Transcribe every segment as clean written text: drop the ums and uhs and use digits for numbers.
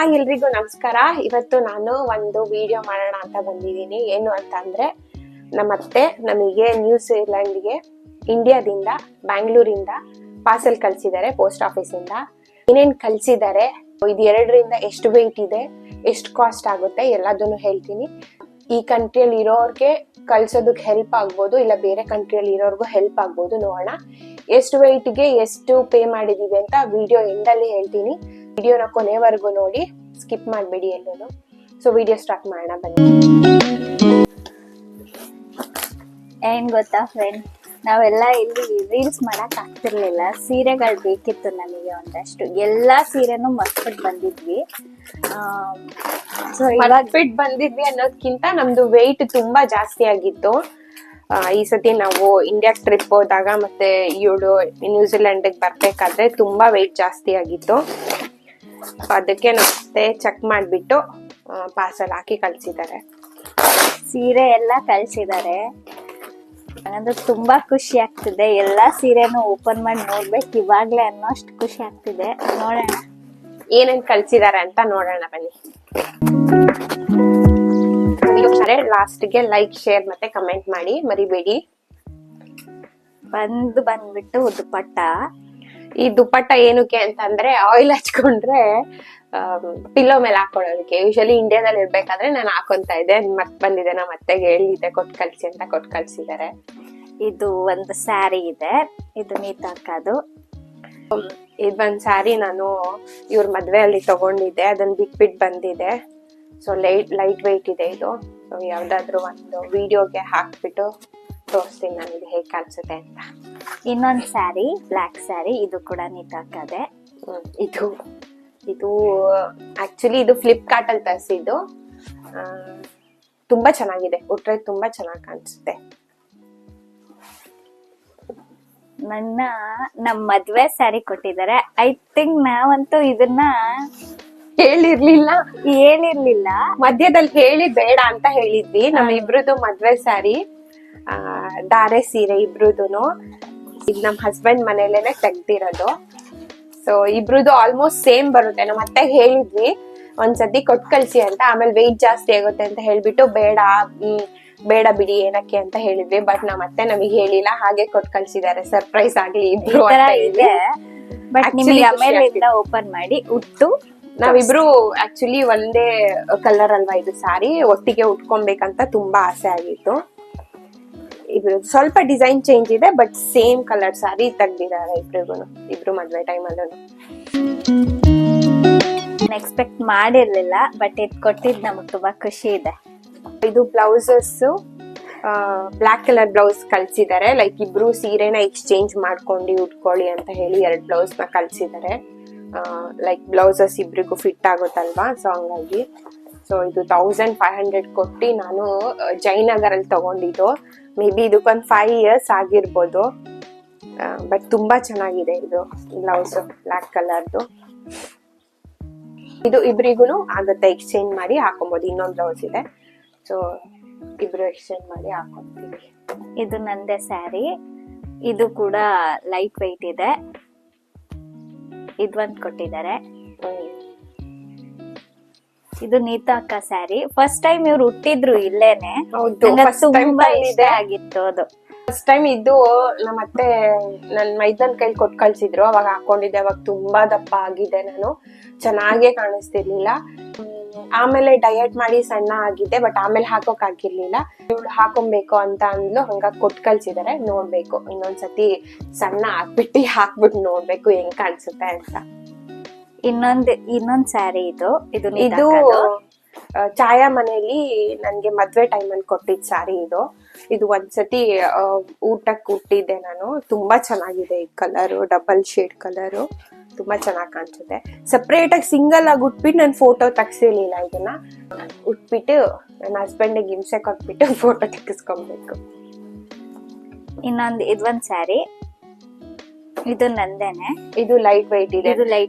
Hi ಎಲ್ರಿಗೂ ನಮಸ್ಕಾರ. ಇವತ್ತು ನಾನು ಒಂದು ವಿಡಿಯೋ ಮಾಡೋಣ ಅಂತ ಬಂದಿದ್ದೀನಿ. ಏನು ಅಂತ ಅಂದ್ರೆ ನಮ್ಮತ್ತೆ ನಮಗೆ ನ್ಯೂಜಿಲೆಂಡ್ಗೆ ಇಂಡಿಯಾದಿಂದ ಬ್ಯಾಂಗ್ಳೂರಿಂದ ಪಾರ್ಸೆಲ್ ಕಳ್ಸಿದ್ದಾರೆ ಪೋಸ್ಟ್ ಆಫೀಸ್ ಇಂದ. ಏನೇನ್ ಕಳ್ಸಿದ್ದಾರೆ, ಇದು ಎರಡರಿಂದ ಎಷ್ಟು ವೆಯ್ಟ್ ಇದೆ, ಎಷ್ಟು ಕಾಸ್ಟ್ ಆಗುತ್ತೆ ಎಲ್ಲದನ್ನು ಹೇಳ್ತೀನಿ. ಈ ಕಂಟ್ರಿಯಲ್ಲಿ ಇರೋರ್ಗೆ ಕಳ್ಸೋದಕ್ಕೆ ಹೆಲ್ಪ್ ಆಗ್ಬೋದು, ಇಲ್ಲ ಬೇರೆ ಕಂಟ್ರಿಯಲ್ಲಿ ಇರೋರ್ಗೂ ಹೆಲ್ಪ್ ಆಗ್ಬೋದು. ನೋಡೋಣ ಎಷ್ಟು ವೆಯ್ಟ್ಗೆ ಎಷ್ಟು ಪೇ ಮಾಡಿದೀವಿ ಅಂತ ವಿಡಿಯೋ ಎಂಡಲ್ಲಿ ಹೇಳ್ತೀನಿ. ವಿಡಿಯೋನ ಕೊನೆವರೆಗೂ ನೋಡಿ, ಸ್ಕಿಪ್ ಮಾಡಬೇಡಿ ಎಲ್ಲೂ. ಸೊ ವಿಡಿಯೋ ಸ್ಟಾರ್ಟ್ ಮಾಡೋಣ ಬನ್ನಿ. ಏನ್ ಗೊತ್ತಾ ಫ್ರೆಂಡ್, ನಾವೆಲ್ಲ ಇಲ್ಲಿ ರೀಲ್ಸ್ ಮಾಡಕ್ ಆಗ್ತಿರ್ಲಿಲ್ಲ. ಸೀರೆಗಳು ಬೇಕಿತ್ತು ನಮಗೆ ಒಂದಷ್ಟು. ಎಲ್ಲಾ ಸೀರೆನೂ ಮಸ್ತ್ ಬಂದಿದ್ವಿ. ಸೊ ಫಿಟ್ ಬಂದಿದ್ವಿ ಅನ್ನೋದಕ್ಕಿಂತ ನಮ್ದು ವೆಯ್ಟ್ ತುಂಬಾ ಜಾಸ್ತಿ ಆಗಿತ್ತು. ಈ ಸತಿ ನಾವು ಇಂಡಿಯಾ ಟ್ರಿಪ್ ಹೋದಾಗ ಮತ್ತೆ ಇವಳು ನ್ಯೂಜಿಲೆಂಡ್ ಬರ್ಬೇಕಾದ್ರೆ ತುಂಬಾ ವೆಯ್ಟ್ ಜಾಸ್ತಿ ಆಗಿತ್ತು. ಅದಕ್ಕೆ ಮತ್ತೆ ಚೆಕ್ ಮಾಡ್ಬಿಟ್ಟು ಪಾರ್ಸಲ್ ಹಾಕಿ ಕಳ್ಸಿದ್ದಾರೆ. ಸೀರೆ ಎಲ್ಲ ಕಳ್ಸಿದ್ದಾರೆ. ನನಗಂತೂ ತುಂಬಾ ಖುಷಿ ಆಗ್ತಿದೆ. ಎಲ್ಲಾ ಸೀರೆನೂ ಓಪನ್ ಮಾಡಿ ನೋಡ್ಬೇಕು ಇವಾಗ್ಲೇ ಅನ್ನೋಷ್ಟು ಖುಷಿ ಆಗ್ತಿದೆ. ನೋಡೋಣ ಏನೇನ್ ಕಳ್ಸಿದ್ದಾರೆ ಅಂತ ನೋಡೋಣ ಬನ್ನಿ. ಲಾಸ್ಟ್ಗೆ ಲೈಕ್, ಶೇರ್ ಮತ್ತೆ ಕಮೆಂಟ್ ಮಾಡಿ ಮರಿಬೇಡಿ. ಬಂದ್ಬಿಟ್ಟು ದುಪ್ಪಟ್ಟ. ಈ ದುಪ್ಪಟ್ಟ ಏನಕ್ಕೆ ಅಂತಂದ್ರೆ ಆಯಿಲ್ ಹಚ್ಕೊಂಡ್ರೆ ಪಿಲ್ಲೋ ಮೇಲೆ ಹಾಕೊಳ್ಳೋದಕ್ಕೆ. ಯೂಶಲಿ ಇಂಡಿಯಾದಲ್ಲಿ ಇರ್ಬೇಕಾದ್ರೆ ನಾನು ಹಾಕೊಂತ ಇದ್ದೆ. ಮತ್ ಬಂದಿದೆ, ನಮ್ಮ ಅತ್ತೆಗೆ ಹೇಳಿದ್ದೆ ಕೊಟ್ಟು ಕಳ್ಸಿ ಅಂತ, ಕೊಟ್ಟು ಕಳ್ಸಿದ್ದಾರೆ. ಇದು ಒಂದು ಸ್ಯಾರಿ ಇದೆ, ಇದು ನೇತಾಕೋದು. ಇದೊಂದ್ ಸ್ಯಾರಿ ನಾನು ಇವ್ರ ಮದ್ವೆಯಲ್ಲಿ ತಗೊಂಡಿದ್ದೆ, ಅದನ್ನ ಬಿಟ್ಬಿಟ್ಟು ಬಂದಿದೆ. ಸೊ ಲೈಟ್ ವೆಯ್ಟ್ ಇದೆ ಇದು. ಸೊ ಯಾವ್ದಾದ್ರು ಒಂದು ವಿಡಿಯೋಗೆ ಹಾಕ್ಬಿಟ್ಟು ತೋರಿಸ್ತೀನಿ ನಾನು ಇದು ಹೇಗೆ ಕಾಣಿಸುತ್ತೆ ಅಂತ. ಇನ್ನೊಂದು ಸ್ಯಾರಿ, ಬ್ಲ್ಯಾಕ್ ಸ್ಯಾರಿ, ಇದು ಕೂಡ ನೇತಾಕದೆ. ಇದು ಆಕ್ಚುಲಿ ಇದು ಫ್ಲಿಪ್ಕಾರ್ಟ್ ಅಲ್ಲಿ ತರಿಸಿದ್ದು. ತುಂಬಾ ಚೆನ್ನಾಗಿದೆ, ಉಟ್ರೆ ತುಂಬಾ ಚೆನ್ನಾಗಿ ಕಾಣಿಸುತ್ತೆ. ನಮ್ ಮದ್ವೆ ಸ್ಯಾರಿ ಕೊಟ್ಟಿದ್ದಾರೆ. ಐ ಥಿಂಕ್ ನಾವಂತೂ ಇದನ್ನ ಹೇಳಿರ್ಲಿಲ್ಲ. ಮಧ್ಯದಲ್ಲಿ ಹೇಳಿ ಬೇಡ ಅಂತ ಹೇಳಿದ್ವಿ. ನಮ್ಮ ಇಬ್ರದ್ದು ಮದ್ವೆ ಸ್ಯಾರಿ, ಧಾರೆ ಸೀರೆ ಇಬ್ರುದುನು. ಇದು ನಮ್ ಹಸ್ಬೆಂಡ್ ಮನೇಲೇನೆ ತೆಗ್ದಿರೋದು. ಸೊ ಇಬ್ರುದು ಆಲ್ಮೋಸ್ಟ್ ಸೇಮ್ ಬರುತ್ತೆ. ನಮ್ಮ ಅತ್ತೆಗೆ ಹೇಳಿದ್ವಿ ಒಂದ್ಸತಿ ಕೊಟ್ ಕಳ್ಸಿ ಅಂತ, ಆಮೇಲೆ ವೆಯ್ಟ್ ಜಾಸ್ತಿ ಆಗುತ್ತೆ ಅಂತ ಹೇಳ್ಬಿಟ್ಟು ಬೇಡ ಬಿಡಿ ಏನಕ್ಕೆ ಅಂತ ಹೇಳಿದ್ವಿ. ಬಟ್ ನಮ್ಮ ಅತ್ತೆ ನಮಗೆ ಹೇಳಿಲ್ಲ, ಹಾಗೆ ಕೊಟ್ ಕಳ್ಸಿದ್ದಾರೆ. ಸರ್ಪ್ರೈಸ್ ಆಗ್ಲಿ ಇಬ್ರು ಇದೆ. ಬಟ್ ನಿಮಗೆ ಆಮೇಲೆ ಓಪನ್ ಮಾಡಿ ಉಟ್ಟು ನಾವಿಬ್ರು ಆಕ್ಚುಲಿ ಒಂದೇ ಕಲರ್ ಅಲ್ವಾ ಇದು ಸಾರಿ, ಒಟ್ಟಿಗೆ ಉಟ್ಕೊಬೇಕಂತ ತುಂಬಾ ಆಸೆ ಆಗಿತ್ತು. ಇಬ್ರು ಸ್ವಲ್ಪ ಡಿಸೈನ್ ಚೇಂಜ್ ಇದೆ, ಬಟ್ ಸೇಮ್ ಕಲರ್ ಸಾರಿ ತೆಗ್ದಿದ್ದಾರೆ ಇಬ್ರು ಮದ್ವೆ ಟೈಮ್ ಅಲ್ಲೂ. ಎಕ್ಸ್ಪೆಕ್ಟ್ ಮಾಡಿರ್ಲಿಲ್ಲ, ಬಟ್ ಇದು ಕೊಟ್ಟಿದ್ ನಮಗ್ ತುಂಬಾ ಖುಷಿ ಇದೆ. ಇದು ಬ್ಲೌಸಸ್ ಬ್ಲಾಕ್ ಕಲರ್ ಬ್ಲೌಸ್ ಕಳ್ಸಿದ್ದಾರೆ. ಲೈಕ್ ಇಬ್ರು ಸೀರೆನ ಎಕ್ಸ್ಚೇಂಜ್ ಮಾಡ್ಕೊಂಡು ಉಟ್ಕೊಳ್ಳಿ ಅಂತ ಹೇಳಿ 2 ಬ್ಲೌಸ್ ನ ಕಳ್ಸಿದ್ದಾರೆ. ಲೈಕ್ ಬ್ಲೌಸಸ್ ಇಬ್ರಿಗೂ ಫಿಟ್ ಆಗುತ್ತಲ್ವಾ, ಸೊ ಹಂಗಾಗಿ. ಸೊ ಇದು 1500 ಕೊಟ್ಟು ನಾನು ಜಯನಗರ್ ಅಲ್ಲಿ ತಗೊಂಡಿದ್ದು. ಮೇ ಬಿ ಇದಕ್ಕೊಂದು 5 years ಆಗಿರ್ಬೋದು. ಬಟ್ ತುಂಬಾ ಚೆನ್ನಾಗಿದೆ ಇದು ಬ್ಲೌಸ್, ಬ್ಲಾಕ್ ಕಲರ್ದು. ಇದು ಇಬ್ರಿಗೂ ಆಗುತ್ತೆ, ಎಕ್ಸ್ಚೇಂಜ್ ಮಾಡಿ ಹಾಕೊಬಹುದು. ಇನ್ನೊಂದು ಬ್ಲೌಸ್ ಇದೆ, ಸೊ ಇಬ್ರು ಎಕ್ಸ್ಚೇಂಜ್ ಮಾಡಿ ಹಾಕೊಂತೀವಿ. ಇದು ನಂದೇ ಸ್ಯಾರಿ, ಇದು ಕೂಡ ಲೈಟ್ ವೆಯ್ಟ್ ಇದೆ. ಇದೊಂದು ಕೊಟ್ಟಿದ್ದಾರೆ. ಇದು ನೇತಾಕ ಸ್ಯಾರಿ. ಫಸ್ಟ್ ಟೈಮ್ ಇವ್ರು ಹುಟ್ಟಿದ್ರು ಇಲ್ಲೇನೆ. ತುಂಬಾ ಇಷ್ಟ ಆಗಿತ್ತು ಅದು. ಫಸ್ಟ್ ಟೈಮ್ ಇದು ನಮ್ಮತ್ತೆ ನನ್ ಮೈದನ್ ಕೈಲಿ ಕೊಟ್ಟು ಕಳ್ಸಿದ್ರು. ಅವಾಗ ಹಾಕೊಂಡಿದ್ದೆ. ಅವಾಗ ತುಂಬಾ ದಪ್ಪ ಆಗಿದೆ, ನಾನು ಚೆನ್ನಾಗೇ ಕಾಣಿಸ್ತಿರ್ಲಿಲ್ಲ. ಆಮೇಲೆ ಡಯಟ್ ಮಾಡಿ ಸಣ್ಣ ಆಗಿದ್ದೆ, ಬಟ್ ಆಮೇಲೆ ಹಾಕೋಕ್ ಆಗಿರ್ಲಿಲ್ಲ. ಇವಳು ಹಾಕೊಬೇಕು ಅಂತ ಅಂದ್ಲು, ಹಂಗಾಗಿ ಕೊಟ್ಟು ಕಳ್ಸಿದಾರೆ. ನೋಡ್ಬೇಕು, ಇನ್ನೊಂದ್ಸತಿ ಸಣ್ಣ ಹಾಕ್ಬಿಟ್ಟು ನೋಡ್ಬೇಕು ಹೆಂಗ್ ಕಾಣಿಸುತ್ತೆ ಅಂತ. ಇನ್ನೊಂದ್ ಸ್ಯಾರಿ ಇದು ಛಾಯಾ ಮನೆಯಲ್ಲಿ ನನ್ಗೆ ಮದ್ವೆ ಟೈಮ್ ಅಲ್ಲಿ ಕೊಟ್ಟಿದ್ ಸ್ಯಾರಿ ಇದು ಒಂದ್ಸತಿ ಊಟಕ್ಕೆ ಉಟ್ಟಿದ್ದೆ ನಾನು. ತುಂಬಾ ಚೆನ್ನಾಗಿದೆ ಈ ಕಲರು, ಡಬಲ್ ಶೇಡ್ ಕಲರು, ತುಂಬಾ ಚೆನ್ನಾಗಿ ಕಾಣಿಸುತ್ತೆ. ಸಪ್ರೇಟ್ ಆಗಿ ಸಿಂಗಲ್ ಆಗಿ ಉಟ್ಬಿಟ್ಟು ನಾನು ಫೋಟೋ ತೆಗ್ಸಿರ್ಲಿಲ್ಲ. ಇದನ್ನ ಉಟ್ಬಿಟ್ಟು ನನ್ನ ಹಸ್ಬೆಂಡಿಗೆ ಹಿಂಸೆ ಕೊಟ್ಬಿಟ್ಟು ಫೋಟೋ ತೆಗಿಸ್ಕೊಬೇಕು. ಇದೊಂದ್ ಸ್ಯಾರಿ, ಇದು ನಂದೇನೆ. ಇದು ಲೈಟ್ ವೆಯ್ಟ್ ಇದೆ.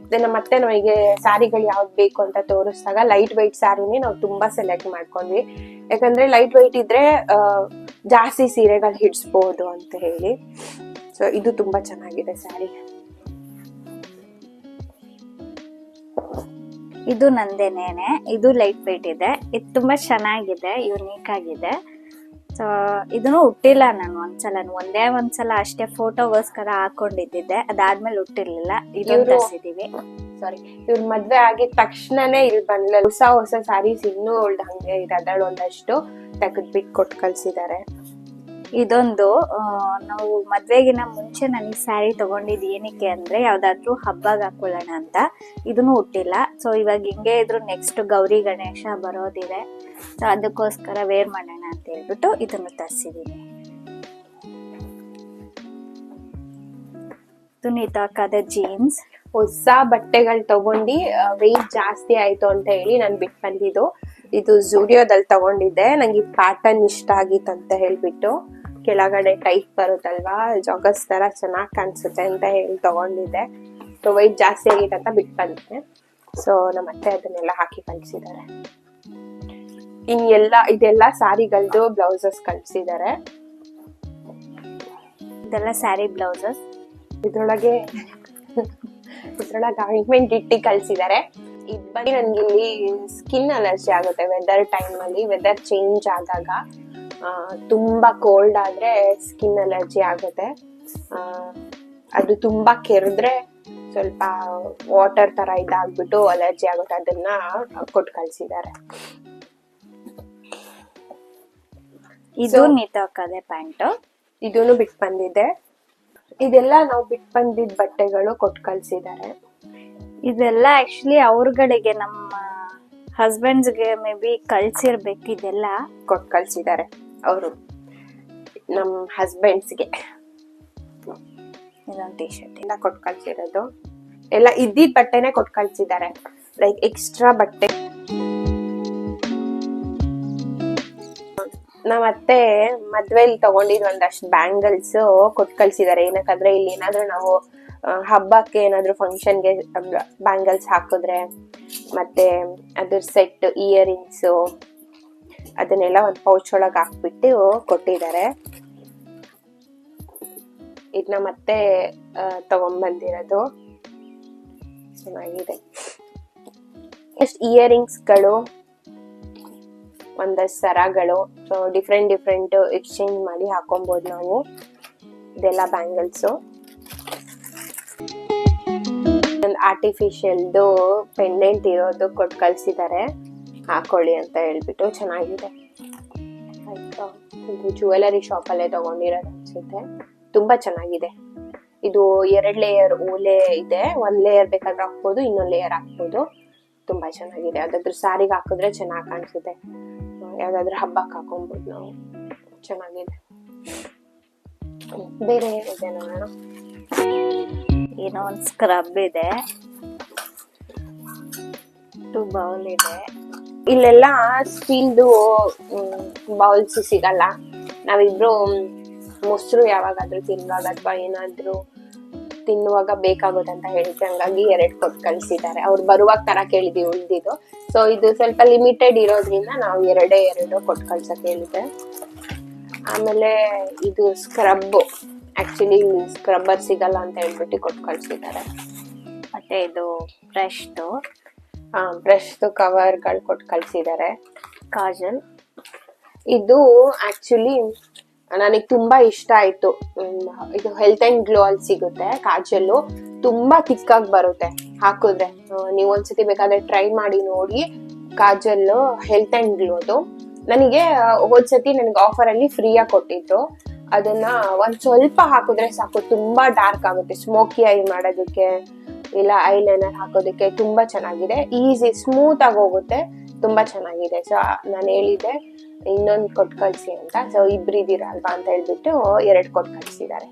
ಮತ್ತೆ ನಮಗೆ ಸ್ಯಾರಿಗಳು ಯಾವ್ದು ಬೇಕು ಅಂತ ತೋರಿಸಿದಾಗ ಲೈಟ್ ವೆಯ್ಟ್ ಸ್ಯಾರಿನೇ ನಾವು ತುಂಬಾ ಸೆಲೆಕ್ಟ್ ಮಾಡ್ಕೊಂಡ್ವಿ. ಯಾಕಂದ್ರೆ ಲೈಟ್ ವೆಯ್ಟ್ ಇದ್ರೆ ಜಾಸ್ತಿ ಸೀರೆಗಳು ಹಿಡಿಸ್ಬೋದು ಅಂತ ಹೇಳಿ. ಸೊ ಇದು ತುಂಬಾ ಚೆನ್ನಾಗಿದೆ ಸ್ಯಾರಿ. ಇದು ನಂದೇನೇನೆ. ಇದು ಲೈಟ್ ವೇಟ್ ಇದೆ. ಇದು ತುಂಬಾ ಚೆನ್ನಾಗಿದೆ, ಯುನೀಕ್ ಆಗಿದೆ. ಸೊ ಇದನ್ನು ಉಟ್ಟಿಲ್ಲ ನಾನು ಒಂದ್ಸಲ ಅಷ್ಟೇ ಫೋಟೋಗೋಸ್ಕರ ಹಾಕೊಂಡಿದ್ದೆ. ಅದಾದ್ಮೇಲೆ ಉಟ್ಟಿರ್ಲಿಲ್ಲ. ಇದನ್ನು ತರಿಸಿದೀವಿ. ಸಾರಿ, ಇವ್ರ ಮದ್ವೆ ಆಗಿದ ತಕ್ಷಣನೇ ಇಲ್ಲಿ ಬಂದ್ಲ. ಹೊಸ ಸಾರೀಸ್ ಇನ್ನೂ ಒಳ್ಳೆ ಹಂಗೆ ಇರೋದಳು ಒಂದಷ್ಟು ತೆಗೆದ್ಬಿಟ್ಟು ಕೊಟ್ಟು ಕಳ್ಸಿದ್ದಾರೆ. ಇದೊಂದು ನಾವು ಮದ್ವೆಗಿನ ಮುಂಚೆ ನನಗೆ ಸ್ಯಾರಿ ತಗೊಂಡಿದ್ ಏನಕ್ಕೆ ಅಂದ್ರೆ ಯಾವ್ದಾದ್ರು ಹಬ್ಬಗೆ ಹಾಕೊಳ್ಳೋಣ ಅಂತ. ಇದನ್ನು ಹುಟ್ಟಿಲ್ಲ. ಸೊ ಇವಾಗ ಹಿಂಗೆ ಇದ್ರು ನೆಕ್ಸ್ಟ್ ಗೌರಿ ಗಣೇಶ ಬರೋದಿದೆ. ಸೊ ಅದಕ್ಕೋಸ್ಕರ ವೇರ್ ಮಾಡೋಣ ಅಂತ ಹೇಳ್ಬಿಟ್ಟು ಇದನ್ನು ತರಿಸಿದೀನಿ. ತುನಿತಾಕದ ಜೀನ್ಸ್. ಹೊಸ ಬಟ್ಟೆಗಳು ತಗೊಂಡು ವೆಯ್ಟ್ ಜಾಸ್ತಿ ಆಯ್ತು ಅಂತ ಹೇಳಿ ನಾನು ಬಿಟ್ಟು ಬಂದಿದ್ದು. ಇದು ಜೂಡಿಯೋದಲ್ಲಿ ತಗೊಂಡಿದ್ದೆ. ನಂಗೆ ಈ ಪ್ಯಾಟರ್ನ್ ಇಷ್ಟ ಆಗಿತ್ತು ಅಂತ ಹೇಳ್ಬಿಟ್ಟು, ಕೆಳಗಡೆ ಟೈಟ್ ಬರುತ್ತಲ್ವಾ, ಜಾಗರ್ಸ್ ತರ ಚೆನ್ನಾಗಿ ಕಾಣಿಸುತ್ತೆ ಅಂತ ಹೇಳಿ ತಗೊಂಡಿದ್ದೆ. ಸೊ ವೆಯ್ಟ್ ಜಾಸ್ತಿ ಆಗಿತ್ತು ಅಂತ ಬಿಟ್ಟು ಬಂದಿದ್ದೆ. ಸೊ ನಮ್ಮ ಅತ್ತೆ ಅದನ್ನೆಲ್ಲ ಹಾಕಿ ಕಳಿಸಿದ್ದಾರೆ. ಇದೆಲ್ಲ ಸಾರಿಗಳದ್ದು ಬ್ಲೌಸಸ್ ಕಳಿಸಿದ್ದಾರೆ. ಇದೆಲ್ಲ ಸ್ಯಾರಿ ಬ್ಲೌಸಸ್. ಇದ್ರೊಳಗೆ ಆಯಿಂಟ್ಮೆಂಟ್ ಇಟ್ಟಿ ಕಳ್ಸಿದ್ದಾರೆ. ಇದ್ ಬಗ್ಗೆ ನನ್ಗೆ ಇಲ್ಲಿ ಸ್ಕಿನ್ ಅಲರ್ಜಿ ಆಗುತ್ತೆ ವೆದರ್ ಟೈಮ್ ಅಲ್ಲಿ. ವೆದರ್ ಚೇಂಜ್ ಆದಾಗ ತುಂಬಾ ಕೋಲ್ಡ್ ಆದ್ರೆ ಸ್ಕಿನ್ ಅಲರ್ಜಿ ಆಗುತ್ತೆ. ಅದು ತುಂಬಾ ಕೆರೆದ್ರೆ ಸ್ವಲ್ಪ ವಾಟರ್ ತರ ಇದಾಗ್ಬಿಟ್ಟು ಅಲರ್ಜಿ ಆಗುತ್ತೆ. ಅದನ್ನ ಕೊಟ್ಟು ಕಳ್ಸಿದ್ದಾರೆ. ಇದು ನಿತಾಕದೆ ಪ್ಯಾಂಟ್. ಇದನ್ನು ಬಿಟ್ಟು ಬಂದಿದ್ದೆ. ಇದೆಲ್ಲ ನಾವು ಬಿಟ್ಟು ಬಂದಿದ್ದ ಬಟ್ಟೆಗಳು ಕೊಟ್ಟು ಕಳ್ಸಿದ್ದಾರೆ. ಇದೆಲ್ಲ ಆಕ್ಚುಲಿ ಅವ್ರಗಳಿಗೆ ನಮ್ಮ ಹಸ್ಬೆಂಡ್ಸ್ಗೆ ಮೇ ಬಿ ಕಳ್ಸಿರ್ಬೇಕು. ಇದೆಲ್ಲ ಕೊಟ್ಟು ಕಳ್ಸಿದ್ದಾರೆ ಅವರು ನಮ್ಮ ಹಸ್ಬೆಂಡ್ಸ್ಗೆ. ಇದೊಂದು ಟಿ ಶರ್ಟ್ ಎಲ್ಲ ಕೊಟ್ಟು ಕಳ್ಸಿರೋದು. ಎಲ್ಲ ಇದ್ದಿದ್ ಬಟ್ಟೆನೆ ಕೊಟ್ಟು ಕಳ್ಸಿದ್ದಾರೆ. ಲೈಕ್ ಎಕ್ಸ್ಟ್ರಾ ಬಟ್ಟೆ. ನಾವ್ ಅತ್ತೆ ಮದ್ವೆಲಿ ತಗೊಂಡಿದ್ ಒಂದಷ್ಟು ಬ್ಯಾಂಗಲ್ಸ್ ಕೊಟ್ಟು ಕಳ್ಸಿದ್ದಾರೆ. ಏನಕ್ಕಂದ್ರೆ ಇಲ್ಲಿ ಏನಾದ್ರು ನಾವು ಹಬ್ಬಕ್ಕೆ ಏನಾದ್ರು ಫಂಕ್ಷನ್ಗೆ ಬ್ಯಾಂಗಲ್ಸ್ ಹಾಕಿದ್ರೆ ಮತ್ತೆ ಅದ್ರ ಸೆಟ್ ಇಯರಿಂಗ್ಸ್ ಅದನ್ನೆಲ್ಲ ಒಂದು ಪೌಚ್ ಒಳಗೆ ಹಾಕ್ಬಿಟ್ಟು ಕೊಟ್ಟಿದ್ದಾರೆ. ಇದನ್ನ ಮತ್ತೆ ತಗೊಂಡ್ಬಂದಿರೋದು. ಚೆನ್ನಾಗಿದೆ. ಎಷ್ಟು ಇಯರಿಂಗ್ಸ್ಗಳು, ಒಂದಷ್ಟು ಸರಗಳು. ಸೊ ಡಿಫ್ರೆಂಟ್ ಎಕ್ಸ್ಚೇಂಜ್ ಮಾಡಿ ಹಾಕೊಬಹುದು ನಾವು. ಇದೆಲ್ಲ ಬ್ಯಾಂಗಲ್ಸ್. ಒಂದು ಆರ್ಟಿಫಿಷಿಯಲ್ದು ಪೆಂಡೆಂಟ್ ಇರೋದು ಕೊಟ್ಟು ಕಳ್ಸಿದ್ದಾರೆ, ಹಾಕೊಳ್ಳಿ ಅಂತ ಹೇಳ್ಬಿಟ್ಟು. ಚೆನ್ನಾಗಿದೆ. ಆಯ್ತಾ, ಇದು ಜ್ಯುವೆಲರಿ ಶಾಪ್ ಅಲ್ಲೇ ತಗೊಂಡಿರೋದು ಅನ್ಸುತ್ತೆ. ತುಂಬಾ ಚೆನ್ನಾಗಿದೆ. ಇದು 2 ಲೇಯರ್ ಓಲೆ ಇದೆ. 1 ಲೇಯರ್ ಬೇಕಾದ್ರೆ ಹಾಕ್ಬೋದು, ಇನ್ನೊಂದು ಲೇಯರ್ ಹಾಕ್ಬೋದು. ತುಂಬಾ ಚೆನ್ನಾಗಿದೆ. ಅದಾದ್ರೂ ಸಾರಿಗೆ ಹಾಕಿದ್ರೆ ಚೆನ್ನಾಗಿ ಕಾಣಿಸುತ್ತೆ. ಯಾವ್ದಾದ್ರು ಹಬ್ಬಕ್ಕೆ ಹಾಕೊಬಹುದು ನಾವು. ಚೆನ್ನಾಗಿದೆ. ಬೇರೆ ಏನಿದೆ ನೋಡೋಣ. ಏನೋ ಒಂದು ಸ್ಕ್ರಬ್ ಇದೆ. 2 ಬೌಲ್ ಇದೆ. ಇಲ್ಲೆಲ್ಲ ಸ್ಟೀಲ್ದು ಬೌಲ್ಸ್ ಸಿಗಲ್ಲ. ನಾವಿಬ್ರು ಮೊಸರು ಯಾವಾಗಾದ್ರೂ ತಿನ್ನುವಾಗ ಅಥವಾ ಏನಾದ್ರು ತಿನ್ನುವಾಗ ಬೇಕಾಗುತ್ತೆ ಅಂತ ಹೇಳಿದ್ರೆ ಹಂಗಾಗಿ 2 ಕೊಟ್ಟು ಕಳ್ಸಿದ್ದಾರೆ. ಅವ್ರು ಬರುವಾಗ ತರ ಕೇಳಿದ್ವಿ ಉಳ್ದಿದ್ದು. ಸೊ ಇದು ಸ್ವಲ್ಪ ಲಿಮಿಟೆಡ್ ಇರೋದ್ರಿಂದ ನಾವು 2 ಕೊಟ್ಟು ಕಳ್ಸಕ್ ಹೇಳಿದೆ. ಆಮೇಲೆ ಇದು ಸ್ಕ್ರಬ್. ಆಕ್ಚುಲಿ ಸ್ಕ್ರಬ್ಬರ್ ಸಿಗಲ್ಲ ಅಂತ ಹೇಳ್ಬಿಟ್ಟು ಕೊಟ್ಟು ಕಳ್ಸಿದ್ದಾರೆ. ಮತ್ತೆ ಇದು ಬ್ರಷ್ದು ಕವರ್ಗಳು ಕೊಟ್ಟು ಕಳ್ಸಿದ್ದಾರೆ. ಕಾಜಲ್. ಇದು ಆಕ್ಚುಲಿ ನನಗೆ ತುಂಬಾ ಇಷ್ಟ ಆಯ್ತು. ಇದು ಹೆಲ್ತ್ ಅಂಡ್ ಗ್ಲೋ ಅಲ್ಲಿ ಸಿಗುತ್ತೆ. ಕಾಜಲ್ಲು ತುಂಬಾ ತಿಕ್ಕಾಗಿ ಬರುತ್ತೆ ಹಾಕಿದ್ರೆ. ನೀವು ಒಂದ್ಸತಿ ಬೇಕಾದ್ರೆ ಟ್ರೈ ಮಾಡಿ ನೋಡಿ. ಕಾಜಲ್ಲು ಹೆಲ್ತ್ ಅಂಡ್ ಗ್ಲೋದು. ನನಗೆ ಹೋದ್ಸತಿ ನನಗೆ ಆಫರ್ ಅಲ್ಲಿ ಫ್ರೀಯಾಗಿ ಕೊಟ್ಟಿದ್ರು. ಅದನ್ನ ಒಂದ್ ಸ್ವಲ್ಪ ಹಾಕಿದ್ರೆ ಸಾಕು, ತುಂಬಾ ಡಾರ್ಕ್ ಆಗುತ್ತೆ. ಸ್ಮೋಕಿ ಐ ಮಾಡೋದಕ್ಕೆ ಇಲ್ಲ ಐಲೈನರ್ ಹಾಕೋದಕ್ಕೆ ತುಂಬಾ ಚೆನ್ನಾಗಿದೆ. ಈಸಿ, ಸ್ಮೂತ್ ಆಗಿ ಹೋಗುತ್ತೆ. ತುಂಬಾ ಚೆನ್ನಾಗಿದೆ. ಸೊ ನಾನು ಹೇಳಿದ್ದೆ ಇನ್ನೊಂದು ಕೊಟ್ಟು ಕಳ್ಸಿ ಅಂತ. ಸೊ ಇಬ್ರಿದ್ದೀರ ಅಲ್ವಾ ಅಂತ ಹೇಳ್ಬಿಟ್ಟು 2 ಕೊಟ್ಟು ಕಳ್ಸಿದ್ದಾರೆ.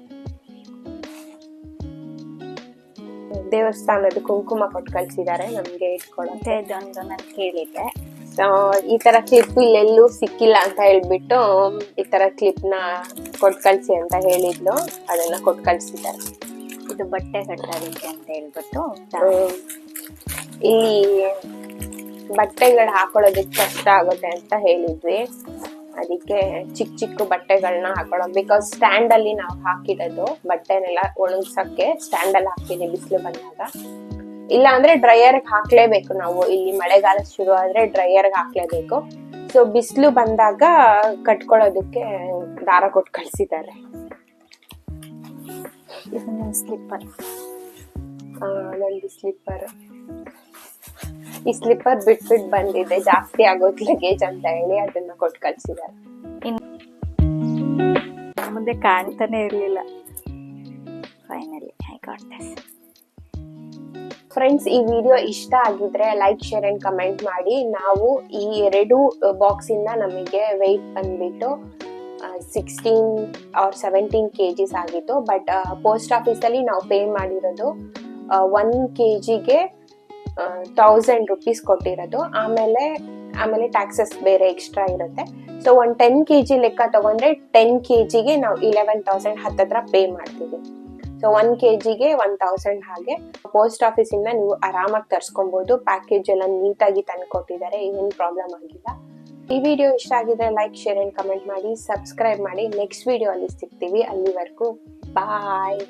ದೇವಸ್ಥಾನದ ಕುಂಕುಮ ಕೊಟ್ಟು ಕಳ್ಸಿದ್ದಾರೆ ನಮ್ಗೆ ಇಟ್ಕೊಳ್ಳೋಕೆ. ಇದೊಂದು ನಾನು ಕೇಳಿದ್ದೆ. ಸೊ ಈ ತರ ಕ್ಲಿಪ್ ಇಲ್ಲೆಲ್ಲೂ ಸಿಕ್ಕಿಲ್ಲ ಅಂತ ಹೇಳ್ಬಿಟ್ಟು ಈ ತರ ಕ್ಲಿಪ್ ನ ಕೊಟ್ಟು ಕಳ್ಸಿ ಅಂತ ಹೇಳಿದ್ಲು. ಅದನ್ನ ಕೊಟ್ಟು ಕಳ್ಸಿದ್ದಾರೆ. ಇದು ಬಟ್ಟೆ ಕಟ್ಟೋದಕ್ಕೆ ಅಂತ ಹೇಳ್ಬಿಟ್ಟು. ಇಲ್ಲಿ ಬಟ್ಟೆಗಳು ಹಾಕೊಳ್ಳೋದಕ್ಕೆ ಕಷ್ಟ ಆಗುತ್ತೆ ಅಂತ ಹೇಳಿದ್ವಿ. ಅದಕ್ಕೆ ಚಿಕ್ಕ ಬಟ್ಟೆಗಳನ್ನ ಹಾಕೊಳ್ಳೋದು. ಬಿಕಾಸ್ ಸ್ಟ್ಯಾಂಡ್ ಅಲ್ಲಿ ನಾವು ಹಾಕಿರೋದು ಬಟ್ಟೆನೆಲ್ಲ ಒಣಗ್ಸಕ್ಕೆ ಸ್ಟ್ಯಾಂಡ್ ಅಲ್ಲಿ ಹಾಕ್ತೀನಿ ಬಿಸಿಲು ಬಂದಾಗ. ಇಲ್ಲ ಅಂದ್ರೆ ಡ್ರೈಯರ್ಗೆ ಹಾಕ್ಲೇಬೇಕು ನಾವು. ಇಲ್ಲಿ ಮಳೆಗಾಲ ಶುರು ಆದ್ರೆ ಡ್ರೈಯರ್ಗೆ ಹಾಕ್ಲೇಬೇಕು. ಸೊ ಬಿಸಿಲು ಬಂದಾಗ ಕಟ್ಕೊಳ್ಳೋದಕ್ಕೆ ದಾರ ಕೊಟ್ಟು ಕಳ್ಸಿದ್ದಾರೆ. ಸ್ಲಿಪ್ಪರ್, ನಂದು ಸ್ಲಿಪ್ಪರ್. ಈ ಸ್ಲಿಪ್ಪರ್ ಬಿಟ್ಬಿಟ್ಟು ಬಂದಿದೆ, ಜಾಸ್ತಿ ಆಗೋದ್ ಲಗೇಜ್ ಅಂತ ಹೇಳಿ ಅದನ್ನ ಕೊಟ್ಟು ಕಳ್ಸಿದ್ದಾರೆ. ಮುಂದೆ ಕಾಣ್ತಾನೆ ಇರ್ಲಿಲ್ಲ. Finally I got this. Friends, ಈ ವಿಡಿಯೋ ಇಷ್ಟ ಆಗಿದ್ರೆ ಲೈಕ್, ಶೇರ್ ಅಂಡ್ ಕಮೆಂಟ್ ಮಾಡಿ. ನಾವು ಈ 2 ಬಾಕ್ಸ್ ಇಂದ ನಮಗೆ ವೆಯ್ಟ್ ಬಂದ್ಬಿಟ್ಟು 16 or 17 kgs ಆಗಿತ್ತು. ಬಟ್ ಪೋಸ್ಟ್ ಆಫೀಸ್ ಅಲ್ಲಿ ನಾವು ಪೇ ಮಾಡಿರೋದು 1 kgಗೆ 1000 rupees ಕೊಟ್ಟಿರೋದು. ಆಮೇಲೆ ಟ್ಯಾಕ್ಸಸ್ ಬೇರೆ ಎಕ್ಸ್ಟ್ರಾ ಇರುತ್ತೆ. ಸೊ ಒಂದು 10 kg ಲೆಕ್ಕ ತಗೊಂಡ್ರೆ 10 kgಗೆ ನಾವು 11,000 ಹತ್ತತ್ರ ಪೇ ಮಾಡ್ತೀವಿ. ಸೊ 1 kgಗೆ 1,000. ಹಾಗೆ ಪೋಸ್ಟ್ ಆಫೀಸ್ ಇಂದ ನೀವು ಆರಾಮಾಗಿ ತರ್ಸ್ಕೊಬಹುದು. ಪ್ಯಾಕೇಜ್ ಎಲ್ಲ ನೀಟಾಗಿ ತಂದು ಕೊಟ್ಟಿದ್ದಾರೆ, ಏನ್ ಪ್ರಾಬ್ಲಮ್ ಆಗಿಲ್ಲ. ಈ ವಿಡಿಯೋ ಇಷ್ಟ ಆಗಿದ್ರೆ ಲೈಕ್, ಶೇರ್ ಅಂಡ್ ಕಮೆಂಟ್ ಮಾಡಿ, ಸಬ್ಸ್ಕ್ರೈಬ್ ಮಾಡಿ. ನೆಕ್ಸ್ಟ್ ವಿಡಿಯೋ ಅಲ್ಲಿ ಸಿಗ್ತೀವಿ. ಅಲ್ಲಿವರೆಗೂ ಬಾಯ್.